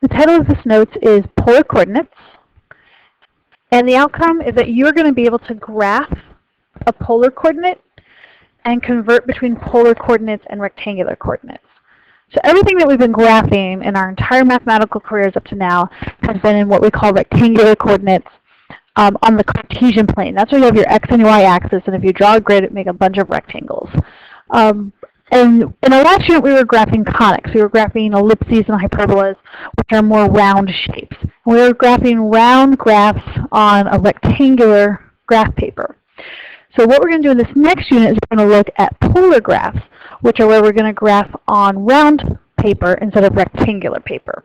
The title of this note is Polar Coordinates. And the outcome is that you're going to be able to graph a polar coordinate and convert between polar coordinates and rectangular coordinates. So everything that we've been graphing in our entire mathematical careers up to now has been in what we call rectangular coordinates on the Cartesian plane. That's where you have your x and y axis, and if you draw a grid, it makes a bunch of rectangles. And in our last unit, we were graphing conics. We were graphing ellipses and hyperbolas, which are more round shapes. We were graphing round graphs on a rectangular graph paper. So what we're going to do in this next unit is we're going to look at polar graphs, which are where we're going to graph on round paper instead of rectangular paper.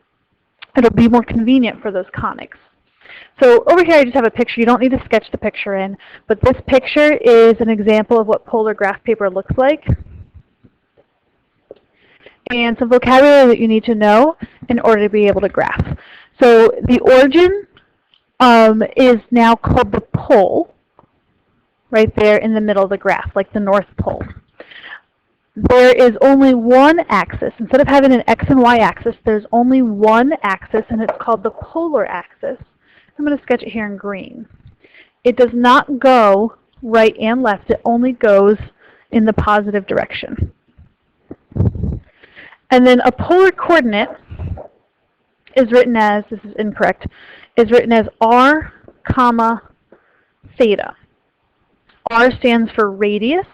It'll be more convenient for those conics. So over here I just have a picture. You don't need to sketch the picture in, but this picture is an example of what polar graph paper looks like. And some vocabulary that you need to know in order to be able to graph. So the origin is now called the pole, right there in the middle of the graph, like the North Pole. There is only one axis. Instead of having an x and y axis, there's only one axis, and it's called the polar axis. I'm going to sketch it here in green. It does not go right and left. It only goes in the positive direction. And then a polar coordinate is written as, this is incorrect, is written as r comma theta. R stands for radius,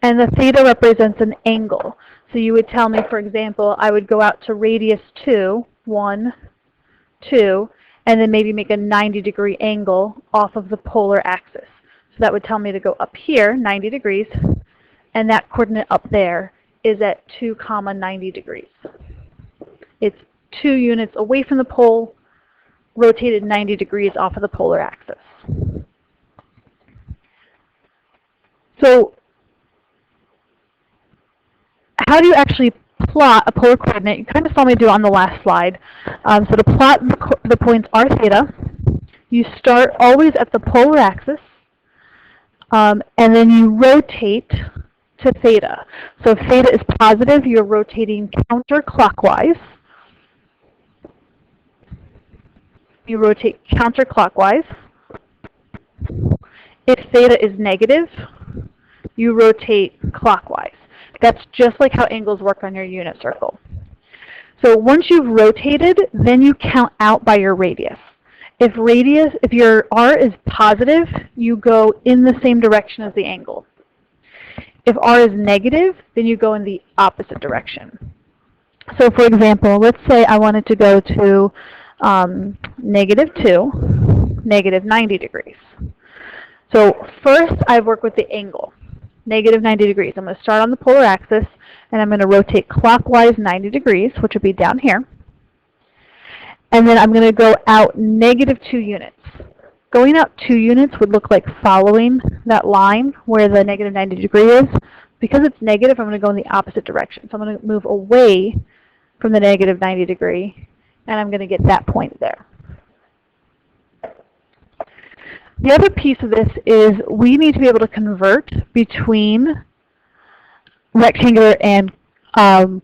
and the theta represents an angle. So you would tell me, for example, I would go out to radius 2, 1, 2, and then maybe make a 90-degree angle off of the polar axis. So that would tell me to go up here, 90 degrees, and that coordinate up there is at 2, 90 degrees. It's 2 units away from the pole, rotated 90 degrees off of the polar axis. So how do you actually plot a polar coordinate? You kind of saw me do it on the last slide. So to plot the points r theta, you start always at the polar axis, and then you rotate to theta. So if theta is positive, you're rotating counterclockwise. You rotate counterclockwise. If theta is negative, you rotate clockwise. That's just like how angles work on your unit circle. So once you've rotated, then you count out by your radius. If your r is positive, you go in the same direction as the angle. If r is negative, then you go in the opposite direction. So for example, let's say I wanted to go to -2, -90 degrees. So first I work with the angle, -90 degrees. I'm going to start on the polar axis, and I'm going to rotate clockwise 90 degrees, which would be down here. And then I'm going to go out -2 units. Going out 2 units would look like following that line where the -90 degree is. Because it's negative, I'm going to go in the opposite direction. So I'm going to move away from the -90 degree, and I'm going to get that point there. The other piece of this is we need to be able to convert between rectangular and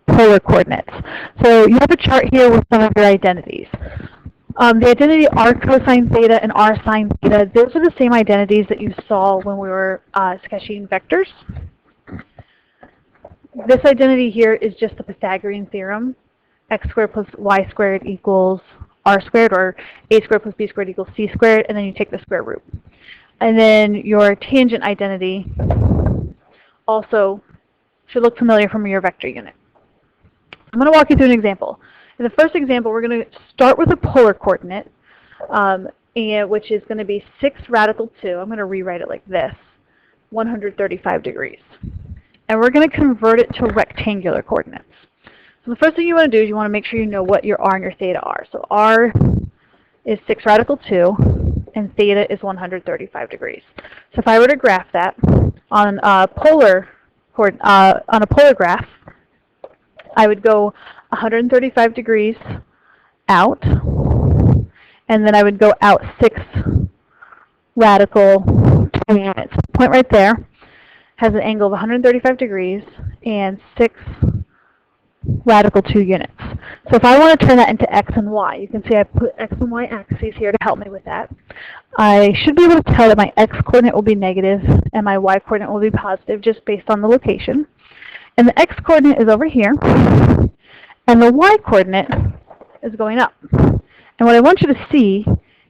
polar coordinates. So you have a chart here with some of your identities. The identity r cosine theta and r sine theta, those are the same identities that you saw when we were sketching vectors. This identity here is just the Pythagorean theorem. X squared plus y squared equals r squared, or a squared plus b squared equals c squared, and then you take the square root. And then your tangent identity also should look familiar from your vector unit. I'm going to walk you through an example. In the first example, we're going to start with a polar coordinate, which is going to be 6 radical 2. I'm going to rewrite it like this, 135 degrees. And we're going to convert it to rectangular coordinates. So the first thing you want to do is you want to make sure you know what your r and your theta are. So r is 6 radical 2, and theta is 135 degrees. So if I were to graph that on a polar graph, I would go 135 degrees out, and then I would go out 6 radical 2 units. The point right there has an angle of 135 degrees and 6 radical 2 units. So if I want to turn that into x and y, you can see I put x and y axes here to help me with that. I should be able to tell that my x-coordinate will be negative and my y-coordinate will be positive just based on the location. And the x-coordinate is over here, and the y-coordinate is going up. And what I want you to see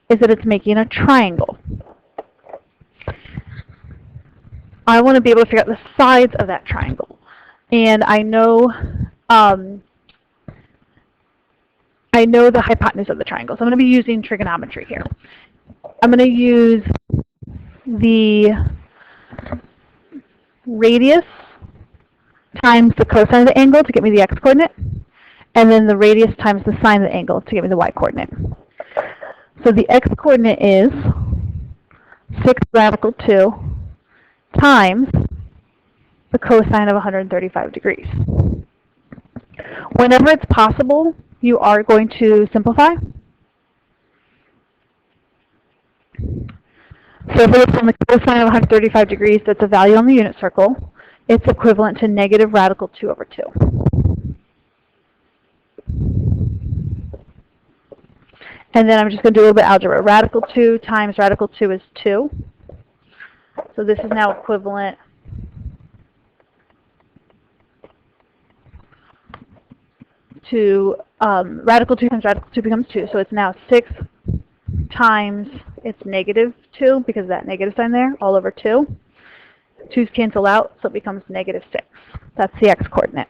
is that it's making a triangle. I want to be able to figure out the sides of that triangle. And I know the hypotenuse of the triangle. So I'm going to be using trigonometry here. I'm going to use the radius times the cosine of the angle to get me the x-coordinate, and then the radius times the sine of the angle to get me the y-coordinate. So the x-coordinate is 6 radical 2 times the cosine of 135 degrees. Whenever it's possible, you are going to simplify. So if we look on the cosine of 135 degrees, that's a value on the unit circle. It's equivalent to negative radical 2 over 2. And then I'm just going to do a little bit of algebra. Radical 2 times radical 2 is 2. So this is now equivalent to radical 2 times radical 2 becomes 2. So it's now 6 times it's negative 2 because of that negative sign there, all over 2. 2's cancel out, so it becomes negative 6. That's the x-coordinate.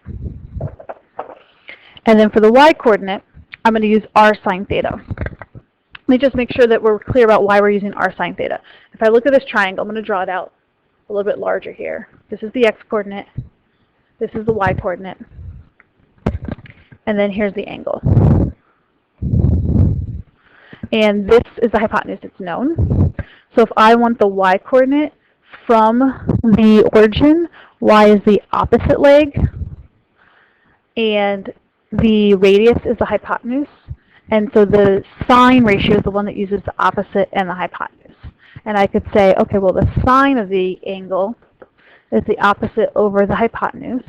And then for the y-coordinate, I'm going to use r sine theta. Let me just make sure that we're clear about why we're using r sine theta. If I look at this triangle, I'm going to draw it out a little bit larger here. This is the x-coordinate. This is the y-coordinate. And then here's the angle. And this is the hypotenuse. It's known. So if I want the y-coordinate from the origin, y is the opposite leg, and the radius is the hypotenuse. And so the sine ratio is the one that uses the opposite and the hypotenuse. And I could say, okay, well, the sine of the angle is the opposite over the hypotenuse,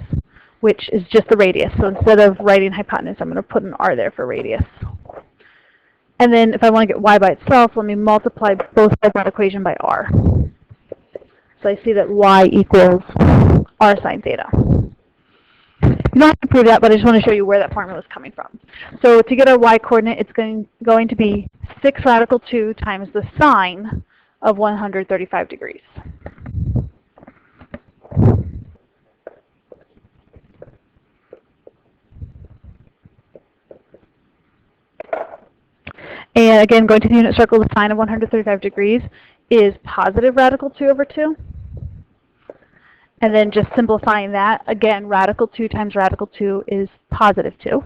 which is just the radius. So instead of writing hypotenuse, I'm going to put an r there for radius. And then if I want to get y by itself, let me multiply both sides of that equation by r. So I see that y equals r sine theta. You don't have to prove that, but I just want to show you where that formula is coming from. So to get our y-coordinate, it's going to be 6 radical 2 times the sine of 135 degrees. And again, going to the unit circle, the sine of 135 degrees is positive radical 2 over 2. And then just simplifying that, again, radical 2 times radical 2 is positive 2.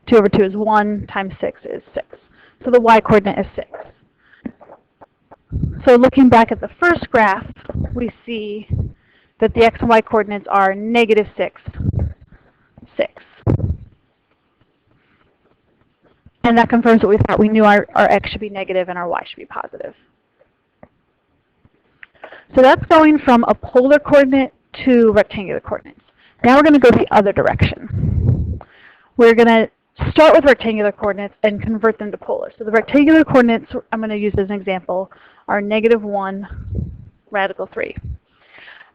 Two over 2 is 1, times 6 is 6. So the y-coordinate is 6. So looking back at the first graph, we see that the x and y coordinates are negative 6, 6. And that confirms what we thought. We knew our x should be negative and our y should be positive. So that's going from a polar coordinate to rectangular coordinates. Now we're going to go the other direction. We're going to start with rectangular coordinates and convert them to polar. So the rectangular coordinates I'm going to use as an example are negative 1, radical 3.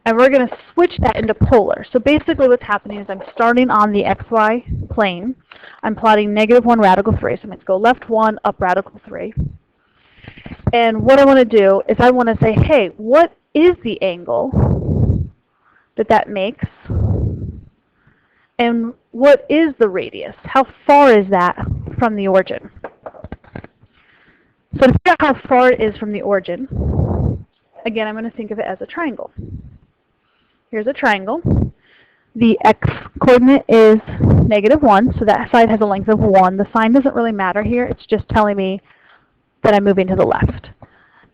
And we're going to switch that into polar. So basically what's happening is I'm starting on the xy plane. I'm plotting negative 1, radical 3. So I'm going to go left 1, up radical 3. And what I want to do is I want to say, hey, what is the angle that makes? And what is the radius? How far is that from the origin? So to figure out how far it is from the origin, again, I'm going to think of it as a triangle. Here's a triangle. The x-coordinate is negative 1, so that side has a length of 1. The sign doesn't really matter here. It's just telling me that I'm moving to the left.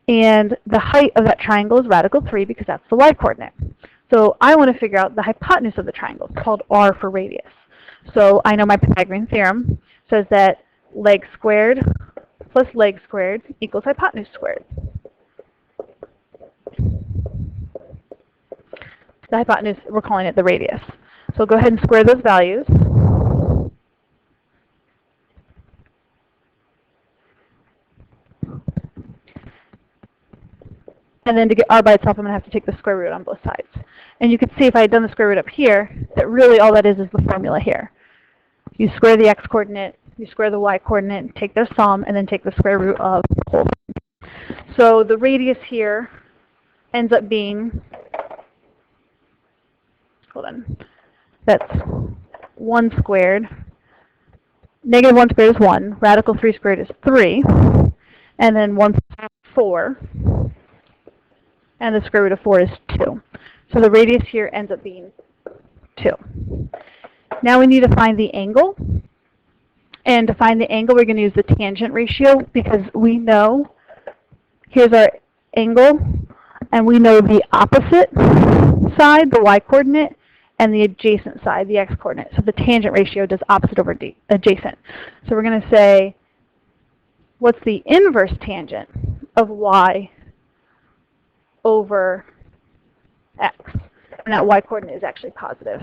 And the height of that triangle is radical 3 because that's the y-coordinate. So I want to figure out the hypotenuse of the triangle. It's called r for radius. So I know my Pythagorean theorem says that leg squared plus leg squared equals hypotenuse squared. The hypotenuse, we're calling it the radius. So go ahead and square those values. And then to get r by itself, I'm going to have to take the square root on both sides. And you can see if I had done the square root up here, that really all that is the formula here. You square the x-coordinate, you square the y-coordinate, take their sum, and then take the square root of the whole thing. So the radius here ends up being, hold on, that's 1 squared. Negative 1 squared is 1. Radical 3 squared is 3. And then 1 plus 4. And the square root of 4 is 2. So the radius here ends up being 2. Now we need to find the angle. And to find the angle, we're going to use the tangent ratio because we know, here's our angle, and we know the opposite side, the y-coordinate, and the adjacent side, the x-coordinate. So the tangent ratio does opposite over adjacent. So we're going to say, what's the inverse tangent of y over x? And that y-coordinate is actually positive.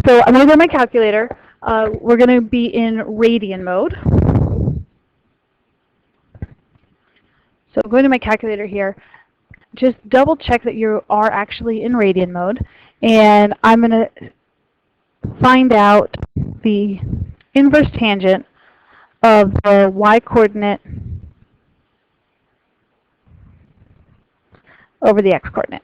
So I'm going to go to my calculator. We're going to be in radian mode. So going to my calculator here, just double check that you are actually in radian mode. And I'm going to find out the inverse tangent of the y-coordinate over the x-coordinate.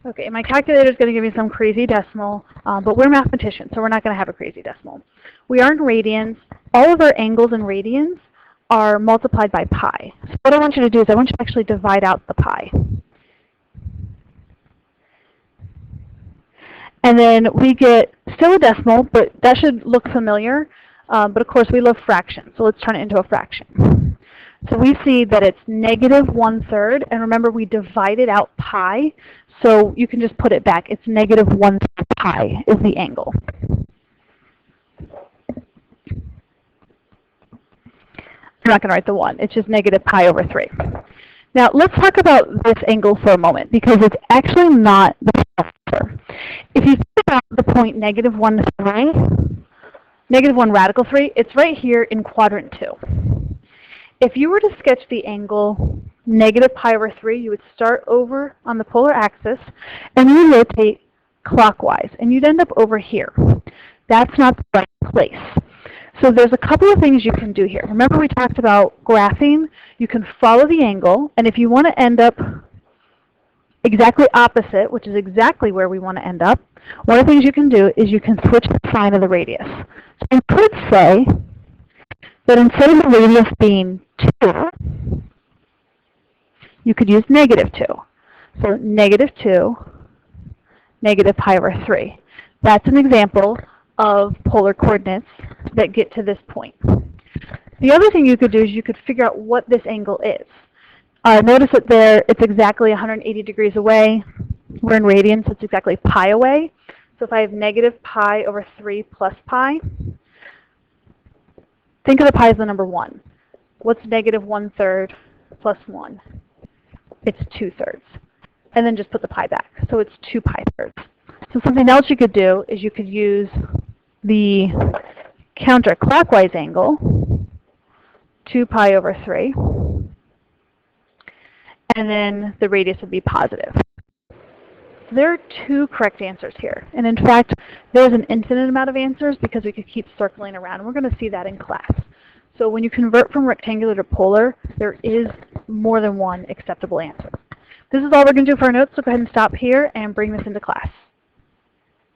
Okay, my calculator is going to give me some crazy decimal, but we're mathematicians, so we're not going to have a crazy decimal. We are in radians. All of our angles in radians are multiplied by pi. So what I want you to do is I want you to actually divide out the pi. And then we get still a decimal, but that should look familiar. But of course, we love fractions, so let's turn it into a fraction. So we see that it's negative 1/3, and remember we divided out pi, so you can just put it back. It's negative 1/3 pi is the angle. I'm not going to write the 1. It's just negative pi over 3. Now let's talk about this angle for a moment because it's actually not the answer. If you think about the point negative 1/3, negative 1 radical 3, it's right here in quadrant 2. If you were to sketch the angle negative pi over 3, you would start over on the polar axis and you rotate clockwise, and you'd end up over here. That's not the right place. So there's a couple of things you can do here. Remember we talked about graphing? You can follow the angle, and if you want to end up exactly opposite, which is exactly where we want to end up, one of the things you can do is you can switch the sign of the radius. So you could say that instead of the radius being 2, you could use negative 2. So negative 2, negative pi over 3. That's an example of polar coordinates that get to this point. The other thing you could do is you could figure out what this angle is. Notice that there it's exactly 180 degrees away. We're in radians, so it's exactly pi away. So if I have negative pi over 3 plus pi, think of the pi as the number 1. What's negative 1/3 plus 1? It's 2/3. And then just put the pi back. So it's 2 pi thirds. So something else you could do is you could use the counterclockwise angle, 2 pi over 3. And then the radius would be positive. There are 2 correct answers here. And in fact, there's an infinite amount of answers because we could keep circling around. And we're going to see that in class. So when you convert from rectangular to polar, there is more than one acceptable answer. This is all we're going to do for our notes, so go ahead and stop here and bring this into class.